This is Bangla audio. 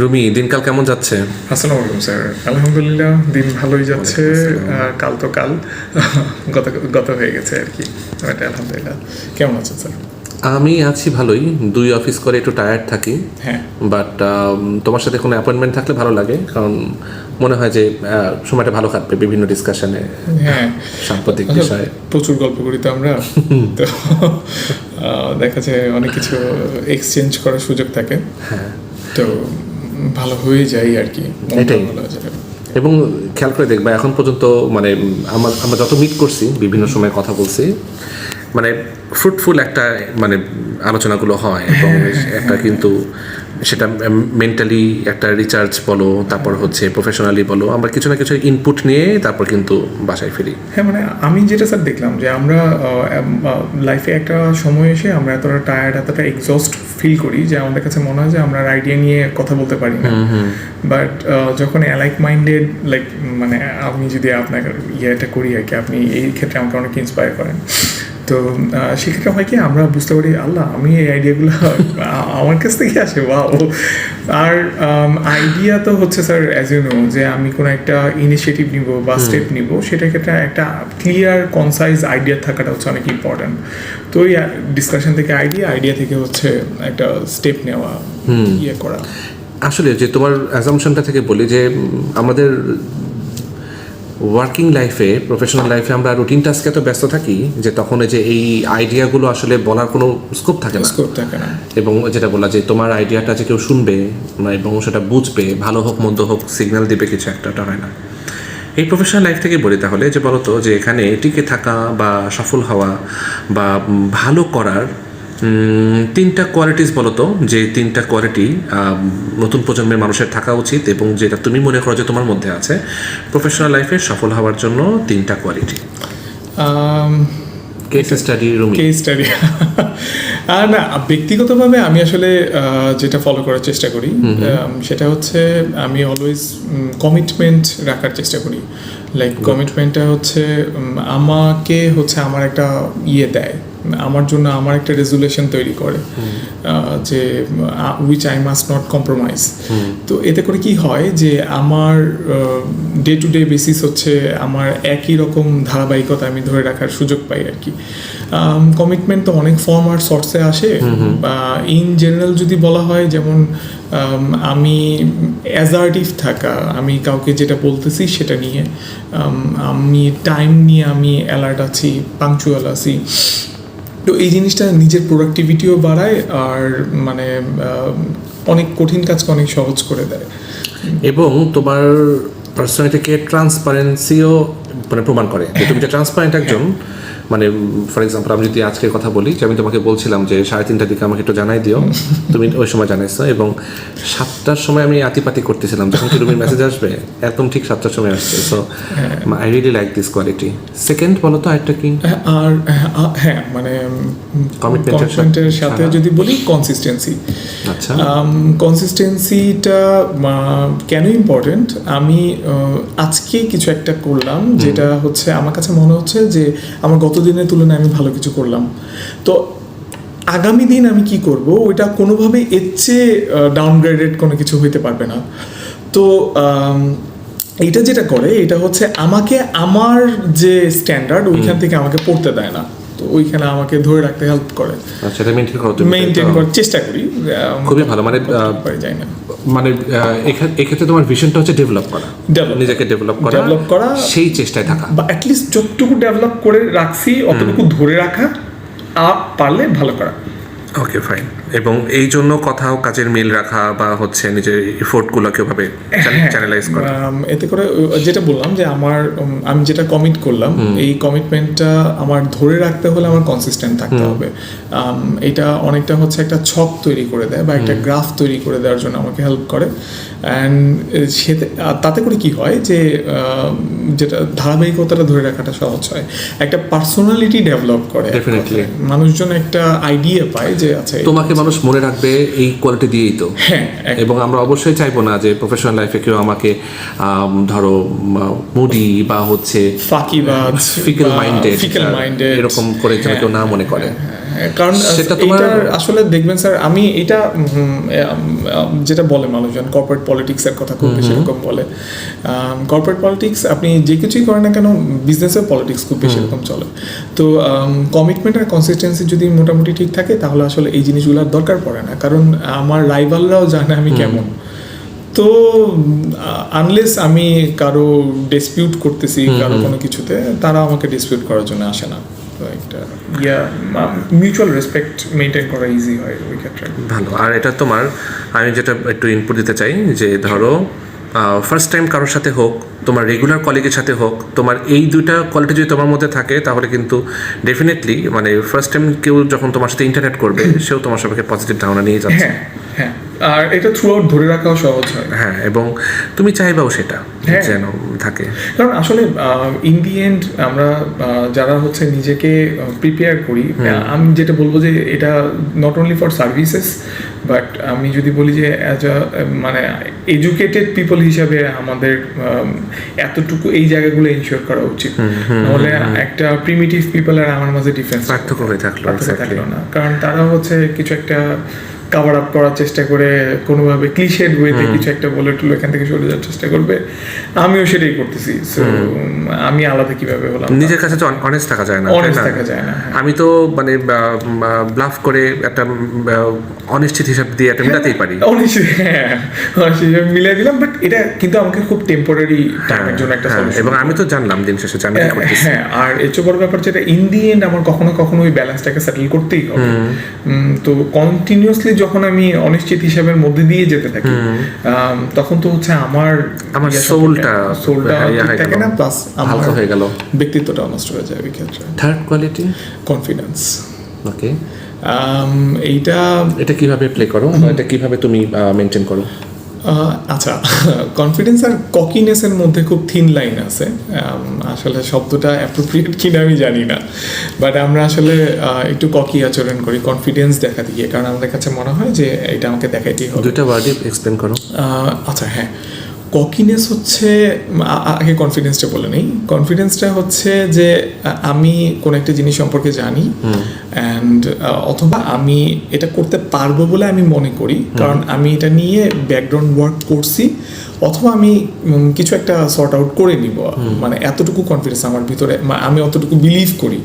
রুমি, দিনকাল কেমন যাচ্ছে? আসসালামু আলাইকুম স্যার। আলহামদুলিল্লাহ, দিন ভালোই যাচ্ছে। কাল তো কাল গত গত হয়ে গেছে আর কি। বাট আলহামদুলিল্লাহ। কেমন আছেন স্যার? আমি আছি ভালোই। 2 অফিস করে একটু টায়ার্ড থাকি, হ্যাঁ। বাট তোমার সাথে কোনো অ্যাপয়েন্টমেন্ট থাকলে ভালো লাগে, কারণ মনে হয় যে সময়টা ভালো কাটবে বিভিন্ন ডিসকাশনে, হ্যাঁ, সাম্প্রতিক বিষয়ে। প্রচুর গল্প করি তো আমরা, তো দেখা যায় অনেক কিছু এক্সচেঞ্জ করার সুযোগ থাকে। হ্যাঁ, তো ভালো হয়ে যায় আর কি, এটাই। ভালো হয়ে যায়। এবং খেয়াল করে দেখবা, এখন পর্যন্ত মানে আমরা যত মিট করছি, বিভিন্ন সময় কথা বলছি, মানে ফ্রুটফুল একটা মানে আলোচনাগুলো হয়, এবং একটা কিন্তু সেটা মেন্টালি একটা রিচার্জ বলো, তারপর হচ্ছে প্রফেশনালি বলো, আমরা কিছু না কিছু ইনপুট নিয়ে তারপর কিন্তু বাসায় ফিরি। হ্যাঁ, মানে আমি যেটা স্যার দেখলাম যে আমরা লাইফে একটা সময় এসে আমরা এতটা টায়ার্ড, এতটা এক্সস্ট ফিল করি যে আমাদের কাছে মনে হয় যে আমরা আইডিয়া নিয়ে কথা বলতে পারি না। বাট যখন অ্যালাইক মাইন্ডেড, লাইক মানে আমি যদি আপনাকে ইয়েটা করি আর কি, আপনি এই ক্ষেত্রে আমাকে অনেক ইন্সপায়ার করেন। তো সেক্ষেত্রে হয় কি, আমরা বুঝতে পারি আল্লাহ, আমি এই আইডিয়াগুলো আমার কাছ থেকে আসে, ওয়াও। আর আইডিয়া তো হচ্ছে স্যার, অ্যাজ ইউ নো, যে আমি কোনো একটা ইনিশিয়েটিভ নিব বা স্টেপ নিব, সেটার ক্ষেত্রে একটা ক্লিয়ার কনসাইজ আইডিয়া থাকাটা হচ্ছে অনেক ইম্পর্ট্যান্ট। তো এই ডিসকাশন থেকে আইডিয়া থেকে হচ্ছে একটা স্টেপ নেওয়া, ইয়ে করা। আসলে যে তোমার অ্যাজাম্পশনটা থেকে বলি যে আমাদের ওয়ার্কিং লাইফে, প্রফেশনাল লাইফে আমরা রুটিন টাস্কে এত ব্যস্ত থাকি যে তখন যে এই আইডিয়াগুলো আসলে বলার কোনো স্কোপ থাকে না। এবং যেটা বলা যে তোমার আইডিয়াটা যে কেউ শুনবে এবং সেটা বুঝবে, ভালো হোক মন্দ হোক, সিগন্যাল দিবে কিছু একটা, হয় না। এই প্রফেশনাল লাইফ থেকে বলি তাহলে, যে বলতো যে এখানে টিকে থাকা বা সফল হওয়া বা ভালো করার 3টা কোয়ালিটিস বলতো, যে 3টা কোয়ালিটি নতুন প্রজন্মের মানুষের থাকা উচিত, এবং যেটা তুমি মনে করো যে তোমার মধ্যে আছে প্রফেশনাল লাইফে সফল হওয়ার জন্য 3টা quality. Case study, Rumi. Case study. আর না, ব্যক্তিগতভাবে আমি আসলে যেটা ফলো করার চেষ্টা করি সেটা হচ্ছে আমি অলওয়েজ কমিটমেন্ট রাখার চেষ্টা করি। লাইক কমিটমেন্টটা হচ্ছে আমাকে হচ্ছে আমার একটা ইয়ে দেয়, আমার জন্য আমার একটা রেজুলেশন তৈরি করে যে which I must not compromise. তো এতে করে কি হয় যে আমার ডে টু ডে বেসিস হচ্ছে আমার একই রকম ধারাবাহিকতা আমি ধরে রাখার সুযোগ পাই আর কি। কমিটমেন্ট তো অনেক ফর্ম আর সর্টসে আসে, বা ইন জেনারেল যদি বলা হয়, যেমন আমি অ্যাজার্টিভ থাকা, আমি কাউকে যেটা বলতেছি সেটা নিয়ে, আমি টাইম নিয়ে আমি অ্যালার্ট আছি, পাংচুয়াল আছি। তো এই জিনিসটা নিজের প্রোডাক্টিভিটিও বাড়ায়, আর মানে অনেক কঠিন কাজকে অনেক সহজ করে দেয়, এবং তোমার পার্সোনালিটিকে ট্রান্সপারেন্সিও মানে প্রমাণ করে যে তুমি যে ট্রান্সপারেন্ট একজন। মানে ফর এক্সাম্পল, আমি যদি আজকের কথা বলি, যে আমি তোমাকে বলছিলাম যে 3:30টার দিকে আমাকে একটু জানাই দিও, তুমি ওই সময় জানাইছো, এবং 7টার সময় আমি আতিপাতি করতেছিলাম যখন কি রুমির মেসেজ আসবে, একদম ঠিক 7টার সময় আসছে। So I really like this quality. Second বলো তো আরেকটা কি? আর হ্যাঁ, মানে কমিটমেন্টের সাথে যদি বলি কনসিস্টেন্সি। আচ্ছা, কনসিস্টেন্সিটা কেন ইম্পর্টেন্ট? আমি আজকে কিছু একটা করলাম যেটা হচ্ছে আমার কাছে মনে হচ্ছে যে আমার গত দিনের তুলনায় আমি ভালো কিছু করলাম, তো আগামী দিন আমি কি করব ওইটা কোনোভাবে এর চেয়ে ডাউনগ্রেডেড কোনো কিছু হইতে পারবে না। তো এইটা যেটা করে, এটা হচ্ছে আমাকে আমার যে স্ট্যান্ডার্ড ওইখান থেকে আমাকে পড়তে দেয় না, তো ওইখানে আমাকে ধরে রাখতে হেল্প করে। আচ্ছা, এটা মেইনটেইন করার চেষ্টা করি, খুবই ভালো। মানে যায় না, মানে এক্ষেত্রে তোমার ভিশনটা হচ্ছে ডেভেলপ করা, নিজেকে ডেভেলপ করা, সেই চেষ্টায় থাকা, বা অ্যাটলিস্ট যতটুকু ডেভেলপ করে রাখছি অতটুকু ধরে রাখা, পারলে ভালো করা। ওকে, ফাইন। এবং এই জন্য কথা ও কাজের মিল রাখা, বা হচ্ছে নিজের এফোর্টগুলোকে ওভাবে চ্যানেলাইজ করা। এতে করে যেটা বললাম যে আমি যেটা কমিট করলাম, এই কমিটমেন্টটা আমার ধরে রাখতে হলে আমার কনসিস্টেন্ট থাকতে হবে। এটা অনেকটা হচ্ছে একটা ছক তৈরি করে দেয়, বা একটা গ্রাফ তৈরি করে দেওয়ার জন্য আমাকে হেল্প করে। অ্যান্ড তাতে করে কি হয় যে যেটা ধারাবাহিকতাটা ধরে রাখাটা সহজ হয়, একটা পার্সোনালিটি ডেভেলপ করে, ডেফিনেটলি মানুষজন একটা আইডিয়া পায় যে আচ্ছা তোমাকে মানুষ মনে রাখবে এই কোয়ালিটি দিয়েই তো। হ্যাঁ, এবং আমরা অবশ্যই চাইবো না যে প্রফেশনাল লাইফে কেউ আমাকে ধরো মুডি বা হচ্ছে ফাঁকিবাজ, ফিকেল মাইন্ডেড এরকম করে যেন কেউ না মনে করে। কারণ সেটা তোমার এটা আসলে দেখবেন স্যার, আমি এটা যেটা বলে মানুষজন কর্পোরেট পলিটিক্সের কথা খুব বেশি এরকম বলে। কর্পোরেট পলিটিক্স আপনি যে কিছুই করেন না কেন, বিজনেসের পলিটিক্স খুব বেশি এরকম চলে। তো কমিটমেন্ট আর কনসিস্টেন্সি যদি মোটামুটি ঠিক থাকে তাহলে আসলে এই জিনিসগুলোর দরকার পড়ে না, কারণ আমার রাইভালরাও জানে আমি কেমন। তো আনলেস আমি কারো ডিসপিউট করতেছি কারো কোনো কিছুতে, তারা আমাকে ডিসপিউট করার জন্য আসে না। তো একটা মিউচুয়াল রেসপেক্ট মেনটেন করা ইজি হয় ওই ক্ষেত্রে। ভালো। আর এটা তোমার, আমি যেটা একটু ইনপুট দিতে চাই, যে ধরো ফার্স্ট টাইম কারোর সাথে হোক, তোমার রেগুলার কলিগের সাথে হোক, তোমার এই দুইটা কোয়ালিটি যদি তোমার মধ্যে থাকে তাহলে কিন্তু ডেফিনেটলি মানে ফার্স্ট টাইম কেউ যখন তোমার সাথে ইন্টারঅ্যাক্ট করবে সেও তোমার সম্পর্কে পজিটিভ ধারণা নিয়ে যাচ্ছে। হ্যাঁ, আর এটা থ্রু আউট ধরে রাখাও সহজ হয়। হ্যাঁ, এবং তুমি চাইবাও সেটা যেন থাকে। কারণ আসলে ইন দি এন্ড আমরা যারা হচ্ছে নিজেকে প্রিপেয়ার করি, আমি যেটা বলবো যে এটা not only for services, but আমি যদি বলি যে অ্যাজ আ মানে এডুকেটেড পিপল হিসাবে আমাদের এতটুকু এই জায়গাগুলো ইনশিওর করা উচিত। নাহলে একটা প্রিমিটিভ পিপল আর আমার মাঝে ডিফারেন্স পার্থক্য হয়ে থাকলো না, কারণ তারা হচ্ছে কিছু একটা কাভার আপ করার চেষ্টা করে, কোনোভাবে ক্লিশেড ওয়েতে কিছু একটা বলে টুলে এখান থেকে সরে যাওয়ার চেষ্টা করবে। আমিও সেটাই করতেছি। সো আমি আলাদা কিভাবে হলাম? নিজের কাছে তো অনেস্ট থাকা যায় না, আমি তো মানে ব্লাফ করে একটা অনিশ্চিত হিসাব দিয়ে একটা মিলাতেই পারি, অনিশ্চিত হিসাব মিলিয়ে দিলাম, বাট এটা কিন্তু আমাকে খুব টেম্পোরারি টাইমের জন্য একটা সলিউশন। এবং আমি তো জানলাম দিন শেষে আমি কি করতেছি। হ্যাঁ, আর এর চেয়ে বড় ব্যাপার যেটা ইন দি এন্ড আমার কখনো কখনো ওই ব্যালেন্সটাকে সেটেল করতেই হবে। তো কন্টিনিউয়াসলি যখন আমি অনিশ্চিত হিসাবের মধ্যে দিয়ে যেতে থাকি, তখন তো হচ্ছে আমার সোলটা ঠিক থাকে না, প্লাস আমার হয়ে গেল, ব্যক্তিত্বটা নষ্ট হয়ে যায় ওই ক্ষেত্রে। Third quality confidence. ওকে, এটা কিভাবে প্লে করো, এটা কিভাবে তুমি মেনটেন করো? আচ্ছা, কনফিডেন্স আর ককিনেসের মধ্যে খুব থিন লাইন আছে। আসলে শব্দটা অ্যাপ্রোপ্রিয়েট কিনা আমি জানি না, বাট আমরা আসলে একটু ককি আচরণ করি কনফিডেন্স দেখা দিয়ে, কারণ আমাদের কাছে মনে হয় যে এটা আমাকে দেখাইতেই হবে। দুইটা ওয়ার্ডে এক্সপ্লেন করো। আচ্ছা, হ্যাঁ, ককিনেস হচ্ছে, আগে কনফিডেন্সটা বলে নেই। কনফিডেন্সটা হচ্ছে যে আমি কোনো একটা জিনিস সম্পর্কে জানি, অ্যান্ড অথবা আমি এটা করতে পারবো বলে আমি মনে করি, কারণ আমি এটা নিয়ে ব্যাকগ্রাউন্ড ওয়ার্ক করছি, অথবা আমি কিছু একটা সর্ট আউট করে নিব। মানে এতটুকু কনফিডেন্স আমার ভিতরে, আমি অতটুকু বিলিভ করি।